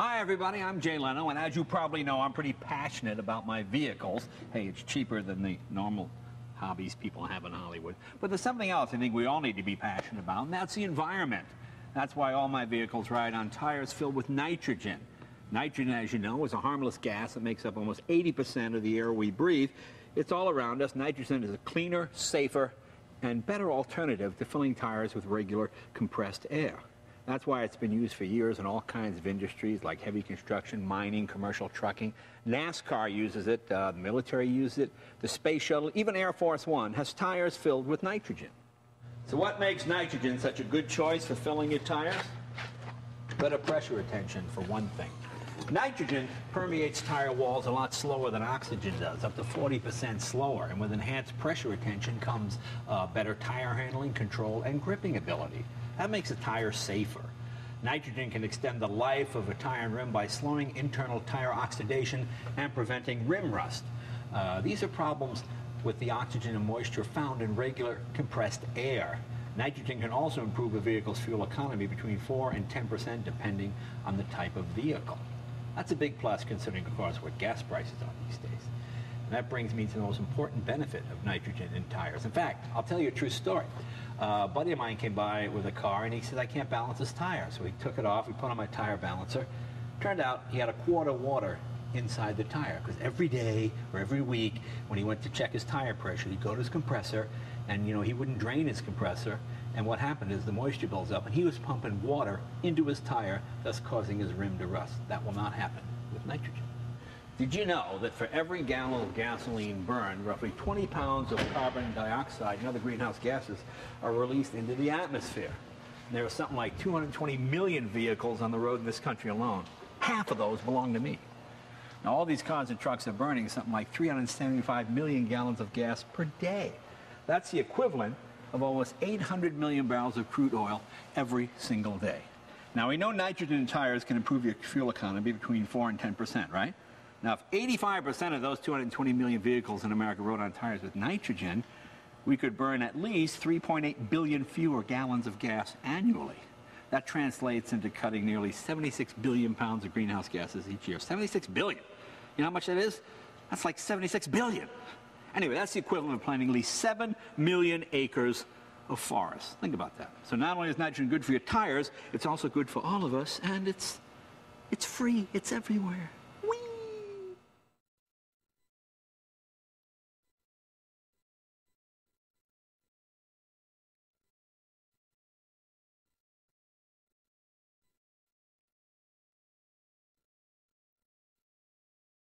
Hi everybody, I'm Jay Leno, and as you probably know, I'm pretty passionate about my vehicles. Hey, it's cheaper than the normal hobbies people have in Hollywood. But there's something else I think we all need to be passionate about, and that's the environment. That's why all my vehicles ride on tires filled with nitrogen. Nitrogen, as you know, is a harmless gas that makes up almost 80% of the air we breathe. It's all around us. Nitrogen is a cleaner, safer, and better alternative to filling tires with regular compressed air. That's why it's been used for years in all kinds of industries like heavy construction, mining, commercial trucking. NASCAR uses it, the military uses it, the space shuttle, even Air Force One has tires filled with nitrogen. So what makes nitrogen such a good choice for filling your tires? Better pressure retention, for one thing. Nitrogen permeates tire walls a lot slower than oxygen does, up to 40% slower, and with enhanced pressure retention comes better tire handling, control, and gripping ability. That makes a tire safer. Nitrogen can extend the life of a tire and rim by slowing internal tire oxidation and preventing rim rust. These are problems with the oxygen and moisture found in regular compressed air. Nitrogen can also improve a vehicle's fuel economy between 4 and 10% depending on the type of vehicle. That's a big plus considering, of course, what gas prices are these days. And that brings me to the most important benefit of nitrogen in tires. In fact, I'll tell you a true story. A buddy of mine came by with a car and he said, I can't balance his tire. So he took it off, he put on my tire balancer. Turned out he had a quart of water inside the tire because every day or every week when he went to check his tire pressure, he'd go to his compressor and he wouldn't drain his compressor. And what happened is the moisture builds up and he was pumping water into his tire, thus causing his rim to rust. That will not happen with nitrogen. Did you know that for every gallon of gasoline burned, roughly 20 pounds of carbon dioxide and other greenhouse gases are released into the atmosphere? And there are something like 220 million vehicles on the road in this country alone. Half of those belong to me. Now, all these cars and trucks are burning something like 375 million gallons of gas per day. That's the equivalent of almost 800 million barrels of crude oil every single day. Now, we know nitrogen in tires can improve your fuel economy between 4 and 10%, right? Now, if 85% of those 220 million vehicles in America rode on tires with nitrogen, we could burn at least 3.8 billion fewer gallons of gas annually. That translates into cutting nearly 76 billion pounds of greenhouse gases each year. 76 billion. You know how much that is? That's like 76 billion. Anyway, that's the equivalent of planting at least 7 million acres of forest. Think about that. So not only is nitrogen good for your tires, it's also good for all of us, and it's free. It's everywhere.